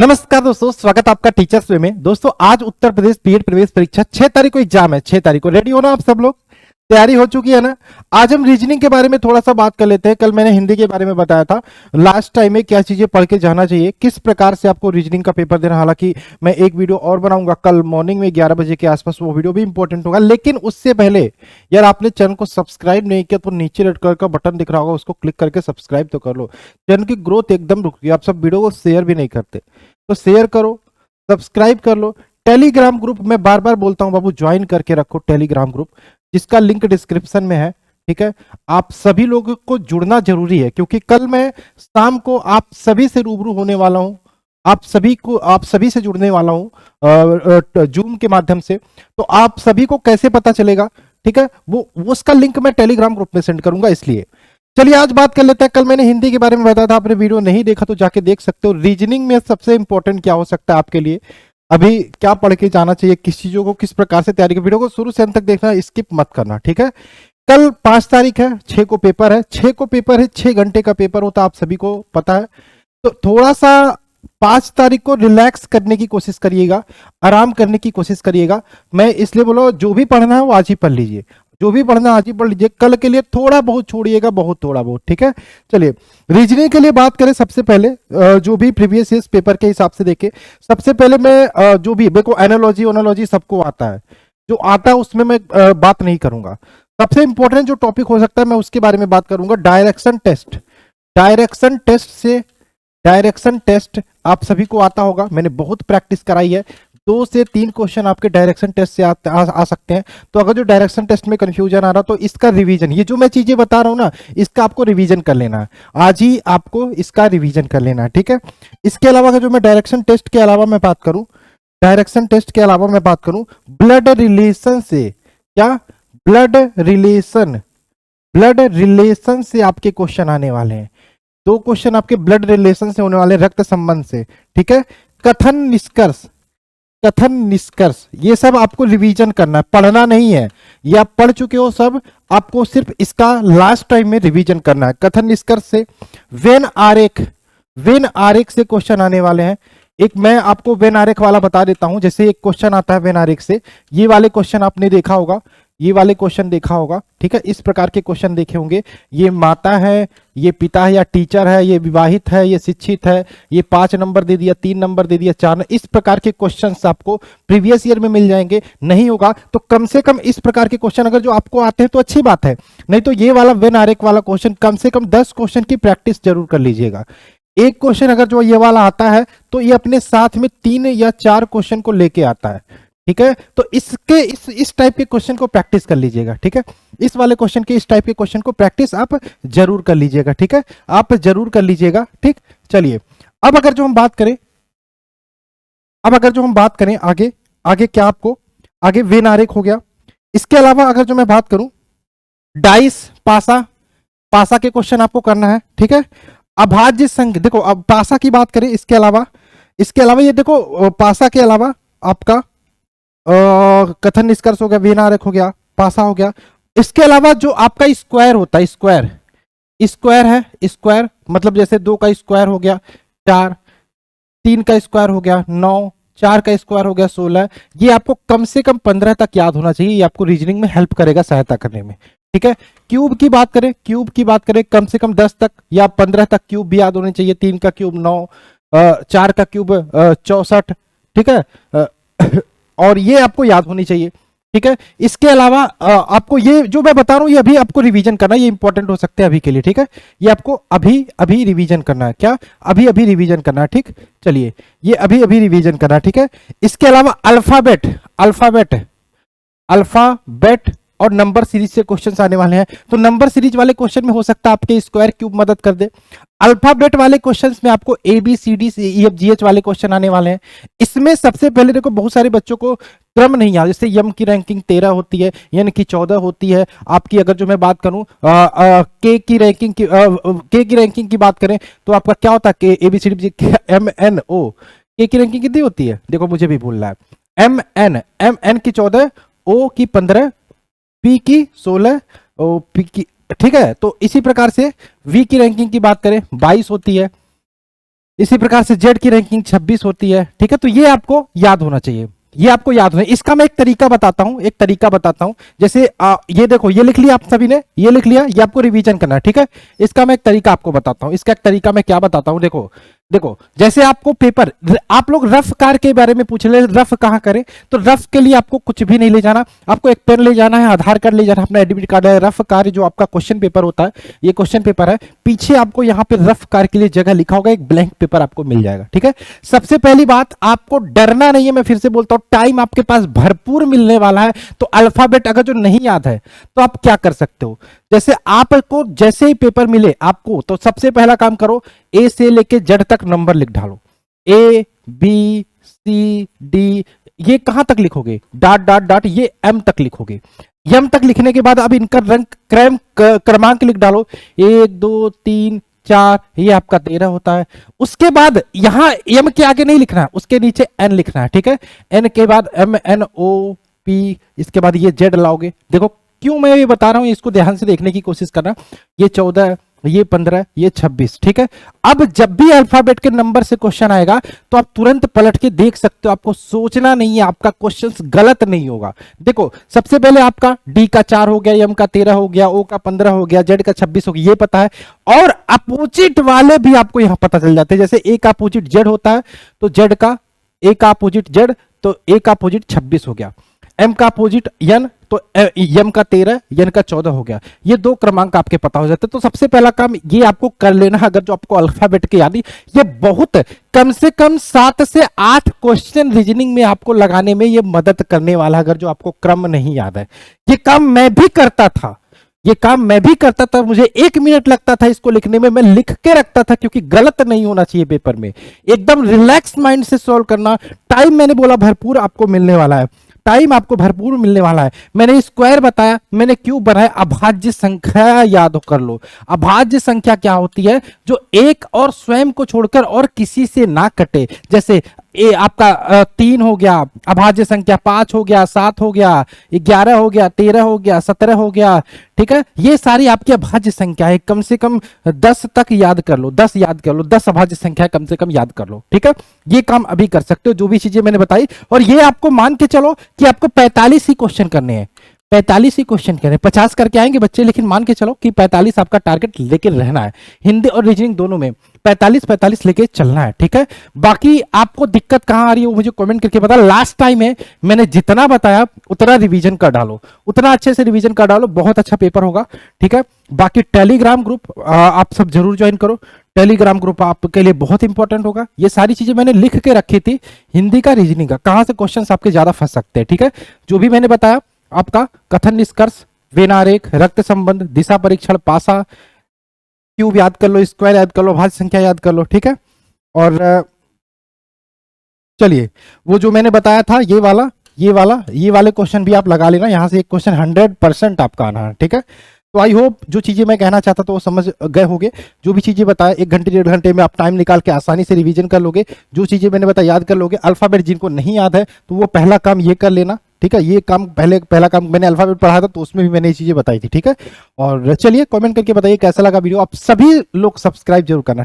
नमस्कार दोस्तों, स्वागत है आपका टीचर्स वे में। दोस्तों आज उत्तर प्रदेश बीएड प्रवेश परीक्षा 6 तारीख को एग्जाम है। 6 तारीख को रेडी हो ना आप सब लोग? तैयारी हो चुकी है ना? आज हम रीजनिंग के बारे में थोड़ा सा बात कर लेते हैं। कल मैंने हिंदी के बारे में बताया था लास्ट टाइम में क्या चीजें पढ़ के जाना चाहिए, किस प्रकार से आपको रीजनिंग का पेपर देना। हालांकि मैं एक वीडियो और बनाऊंगा कल मॉर्निंग में 11 बजे के आसपास, वो वीडियो भी इंपॉर्टेंट होगा। लेकिन उससे पहले यार आपने चैनल को सब्सक्राइब नहीं किया तो नीचे रेड कलर का बटन दिख रहा होगा, उसको क्लिक करके सब्सक्राइब तो कर लो। चैनल की ग्रोथ एकदम रुक गई, आप सब वीडियो को शेयर भी नहीं करते, तो शेयर करो, सब्सक्राइब कर लो। टेलीग्राम ग्रुप में बार बार बोलता हूं बाबू, ज्वाइन करके रखो टेलीग्राम ग्रुप, जिसका लिंक डिस्क्रिप्शन में है। ठीक है, आप सभी लोगों को जुड़ना जरूरी है, क्योंकि कल मैं शाम को आप सभी से रूबरू होने वाला हूं, आप सभी से जुड़ने वाला हूं जूम के माध्यम से। तो आप सभी को कैसे पता चलेगा, ठीक है, वो उसका लिंक मैं टेलीग्राम ग्रुप में सेंड करूंगा। इसलिए चलिए आज बात कर लेते हैं। कल मैंने हिंदी के बारे में बताया था, आपने वीडियो नहीं देखा तो जाके देख सकते हो। रीजनिंग में सबसे इंपॉर्टेंट क्या हो सकता है आपके लिए, अभी क्या पढ़ के जाना चाहिए, किस चीजों को किस प्रकार से तैयारी कर। वीडियो को शुरू से अंत तक देखना, स्किप मत करना, ठीक है। कल 5 तारीख है, 6 को पेपर है। 6 को पेपर है, 6 घंटे का पेपर होता है, आप सभी को पता है। तो थोड़ा सा 5 तारीख को रिलैक्स करने की कोशिश करिएगा, आराम करने की कोशिश करिएगा। मैं इसलिए बोला जो भी पढ़ना है वो आज ही पढ़ लीजिए, जो भी पढ़ना आज ही पढ़ लीजिए। कल के लिए थोड़ा बहुत छोड़िएगा, बहुत थोड़ा बहुत, ठीक है। चलिए रीजनिंग के लिए बात करें, सबसे पहले जो भी प्रीवियस ईयर पेपर के हिसाब से देखे, सबसे पहले मैं जो भी देखो एनालॉजी ओनोलॉजी सबको आता है, जो आता है उसमें मैं बात नहीं करूंगा। सबसे इंपॉर्टेंट जो टॉपिक हो सकता है मैं उसके बारे में बात करूंगा, डायरेक्शन टेस्ट। डायरेक्शन टेस्ट आप सभी को आता होगा, मैंने बहुत प्रैक्टिस कराई है। 2 से 3 क्वेश्चन आपके डायरेक्शन टेस्ट से आ सकते हैं। तो अगर जो डायरेक्शन टेस्ट में कंफ्यूजन आ रहा तो इसका रिवीजन, ये जो मैं चीजें बता रहा हूं ना, इसका आपको रिवीजन कर लेना है। आज ही आपको इसका रिवीजन कर लेना है, ठीक है। इसके अलावा अगर जो मैं डायरेक्शन टेस्ट के अलावा मैं बात करूं, डायरेक्शन टेस्ट के अलावा मैं बात करूं ब्लड रिलेशन से, क्या ब्लड रिलेशन से आपके क्वेश्चन आने वाले हैं। 2 क्वेश्चन आपके ब्लड रिलेशन से होने वाले, रक्त संबंध से, ठीक है। कथन निष्कर्ष ये सब आपको रिवीजन करना है, पढ़ना नहीं है। ये आप पढ़ चुके हो सब, आपको सिर्फ इसका लास्ट टाइम में रिवीजन करना है। कथन निष्कर्ष से वेन आरेख से क्वेश्चन आने वाले हैं। एक मैं आपको वेन आरेख वाला बता देता हूं। जैसे एक क्वेश्चन आता है वेन आरेख से, ये वाले क्वेश्चन आपने देखा होगा, ये वाले क्वेश्चन देखा होगा, ठीक है। इस प्रकार के क्वेश्चन देखे होंगे। ये माता है, ये पिता है या टीचर है, ये विवाहित है, ये शिक्षित है, ये 5 नंबर दे दिया, 3 नंबर दे दिया, 4 इस प्रकार के क्वेश्चंस आपको प्रीवियस ईयर में मिल जाएंगे। नहीं होगा तो कम से कम इस प्रकार के क्वेश्चन अगर जो आपको आते हैं तो अच्छी बात है, नहीं तो ये वाला वेन आरेख वाला क्वेश्चन कम से कम 10 क्वेश्चन की प्रैक्टिस जरूर कर लीजिएगा। एक क्वेश्चन अगर जो ये वाला आता है तो ये अपने साथ में 3 या 4 क्वेश्चन को लेके आता है, ठीक है। तो इस टाइप के क्वेश्चन को प्रैक्टिस कर लीजिएगा, ठीक है। इस वाले क्वेश्चन के, इस टाइप के क्वेश्चन को प्रैक्टिस आप जरूर कर लीजिएगा, ठीक है। आप जरूर कर लीजिएगा, ठीक। चलिए अब अगर जो हम बात करें आगे क्या आपको, आगे वेन आरेख हो गया। इसके अलावा अगर जो मैं बात करूं डाइस पासा के क्वेश्चन आपको करना है, ठीक है। अभाज्य संख्या, देखो अब पासा की बात करें, इसके अलावा ये देखो पासा के अलावा आपका कथन निष्कर्ष हो गया, वेन आरेख हो गया, पासा हो गया। इसके अलावा जो आपका स्क्वायर होता है, स्क्वायर मतलब जैसे 2 का स्क्वायर हो गया 4, 3 का स्क्वायर हो गया 9, 4 का स्क्वायर हो गया 16। ये आपको कम से कम 15 तक याद होना चाहिए, ये आपको रीजनिंग में हेल्प करेगा, सहायता करने में, ठीक है। क्यूब की बात करें कम से कम 10 तक या 15 तक क्यूब भी याद होने चाहिए। 3 का क्यूब 9, 4 का क्यूब 64, ठीक है। और ये आपको याद होनी चाहिए, ठीक है। इसके अलावा आपको ये जो मैं बता रहा हूं ये अभी आपको रिवीजन करना है, ये इंपॉर्टेंट हो सकते हैं अभी के लिए, ठीक है। ये आपको अभी रिवीजन करना है, क्या अभी रिवीजन करना है, ठीक। चलिए ये अभी रिवीजन करना है, ठीक है। इसके अलावा अल्फाबेट और नंबर सीरीज से क्वेश्चंस आने वाले हैं। तो नंबर सीरीज वाले क्वेश्चन में हो सकता है आपके स्क्वायर क्यूब मदद कर दे। अल्फाबेट वाले क्वेश्चंस में आपको ABCD वाले क्वेश्चन आने वाले हैं। इसमें सबसे पहले देखो बहुत सारे बच्चों को क्रम नहीं याद, जैसे यम की रैंकिंग 13 होती है, यानी कि 14 होती है आपकी। अगर जो मैं बात करूं के की रैंकिंग की बात करें तो आपका क्या होता है, ABCD MNO, के की रैंकिंग कितनी होती है, देखो मुझे भी भूल रहा है। MN की 14, O की 15, P की 16, P की, ठीक है। तो इसी प्रकार से V की रैंकिंग की बात करें 22 होती है, इसी प्रकार से जेड की रैंकिंग 26 होती है, ठीक है। तो ये आपको याद होना चाहिए, ये आपको याद होना। इसका मैं एक तरीका बताता हूं, जैसे ये देखो, ये लिख लिया आप सभी ने, ये लिख लिया, ये आपको रिवीजन करना है, ठीक है। इसका मैं एक तरीका आपको बताता हूं, इसका एक तरीका मैं क्या बताता हूं, देखो देखो, जैसे आपको पेपर, आप लोग रफ कार के बारे में पूछ ले, रफ कहां करें, तो रफ के लिए आपको कुछ भी नहीं ले जाना, आपको एक पेन ले जाना है, आधार कार्ड ले जाना है, अपना एडमिट कार्ड है। रफ कार जो आपका क्वेश्चन पेपर होता है, ये क्वेश्चन पेपर है, पीछे आपको यहाँ पे रफ कार के लिए जगह लिखा होगा, एक ब्लैंक पेपर आपको मिल जाएगा, ठीक है। सबसे पहली बात, आपको डरना नहीं है, मैं फिर से बोलता हूं, टाइम आपके पास भरपूर मिलने वाला है। तो अल्फाबेट अगर जो नहीं याद है तो आप क्या कर सकते हो, जैसे आपको जैसे ही पेपर मिले आपको, तो सबसे पहला काम करो, ए से लेके जेड तक नंबर लिख डालो, ए बी सी डी, ये कहां तक लिखोगे, डॉट डॉट डॉट, ये एम तक लिखोगे। एम तक लिखने के बाद अब इनका रंग क्रमांक लिख डालो, 1 2 3 4, ये आपका 13 होता है। उसके बाद यहां एम के आगे नहीं लिखना है, उसके नीचे एन लिखना है, ठीक है। एन के बाद एम एन ओ पी, इसके बाद ये जेड लाओगे। देखो क्यों मैं ये बता रहा हूं, इसको ध्यान से देखने की कोशिश करना। ये 14, ये 15, ये 26, ठीक है। अब जब भी अल्फाबेट के नंबर से क्वेश्चन आएगा तो आप तुरंत पलट के देख सकते हो, आपको सोचना नहीं है, आपका क्वेश्चन गलत नहीं होगा। देखो सबसे पहले आपका डी का 4 हो गया, एम का 13 हो गया, ओ का 15 हो गया, जेड का 26 हो गया, ये पता है। और अपोजिट वाले भी आपको यहां पता चल जाते हैं, जैसे ए का अपोजिट जेड होता है, तो जेड का, ए का अपोजिट जेड, तो ए का अपोजिट 26 हो गया। एम का अपोजिट एन, तो एम का 13, एन का 14 हो गया। ये दो क्रमांक आपके पता हो जाते हैं। तो सबसे पहला काम ये आपको कर लेना, अगर जो आपको अल्फाबेट की याद, ये बहुत कम से कम 7 से 8 क्वेश्चन रीजनिंग में आपको लगाने में ये मदद करने वाला, अगर जो आपको क्रम नहीं याद है। ये काम मैं भी करता था, मुझे 1 मिनट लगता था इसको लिखने में, मैं लिख के रखता था, क्योंकि गलत नहीं होना चाहिए पेपर में। एकदम रिलैक्स माइंड से सॉल्व करना। टाइम मैंने बोला भरपूर आपको मिलने वाला है, टाइम आपको भरपूर मिलने वाला है। मैंने स्क्वायर बताया, मैंने क्यूब बनाया, अभाज्य संख्या याद कर लो। अभाज्य संख्या क्या होती है, जो एक और स्वयं को छोड़कर और किसी से ना कटे। जैसे ए आपका 3 हो गया, अभाज्य संख्या 5 हो गया, 7 हो गया, 11 हो गया, 13 हो गया, 17 हो गया, ठीक है। ये सारी आपकी अभाज्य संख्या है। कम से कम 10 तक याद कर लो, 10 याद कर लो, 10 अभाज्य संख्या कम से कम याद कर लो, ठीक है। ये काम अभी कर सकते हो, जो भी चीजें मैंने बताई। और ये आपको मान के चलो कि आपको 45 ही क्वेश्चन करने हैं, 45 ही क्वेश्चन करें, 50 करके आएंगे बच्चे, लेकिन मान के चलो कि 45 आपका टारगेट लेके रहना है। हिंदी और रीजनिंग दोनों में 45 लेके चलना है, ठीक है। बाकी आपको दिक्कत कहां आ रही है वो मुझे कमेंट करके बता। लास्ट टाइम है मैंने जितना बताया उतना रिवीजन कर डालो, उतना अच्छे से रिवीजन कर डालो, बहुत अच्छा पेपर होगा, ठीक है। बाकी टेलीग्राम ग्रुप आप सब जरूर ज्वाइन करो, टेलीग्राम ग्रुप आपके लिए बहुत इंपॉर्टेंट होगा। ये सारी चीजें मैंने लिख के रखी थी, हिंदी का, रीजनिंग का, कहां से क्वेश्चन आपके ज्यादा फंस सकते हैं, ठीक है। जो भी मैंने बताया, आपका कथन निष्कर्ष, वेन आरेख, रक्त संबंध, दिशा परीक्षण, पासा, क्यूब याद कर लो, स्क्वायर याद कर लो, भाज्य संख्या याद कर लो, ठीक है। और चलिए वो जो मैंने बताया था, ये वाले क्वेश्चन भी आप लगा लेना। यहां से एक क्वेश्चन 100% आपका आना है, ठीक है। तो आई होप जो चीजें मैं कहना चाहता था वो समझ गए होंगे। जो भी चीजें बताया 1 घंटे 1.5 घंटे में आप टाइम निकाल के आसानी से रिवीजन कर लोगे। जो चीजें मैंने बताया याद कर लोगे। अल्फाबेट जिनको नहीं याद है तो वो पहला काम ये कर लेना, ठीक है। ये काम पहला काम मैंने अल्फाबेट पढ़ा था तो उसमें भी मैंने ये चीजें बताई थी, ठीक है। और चलिए कमेंट करके बताइए कैसा लगा वीडियो। आप सभी लोग सब्सक्राइब जरूर करना।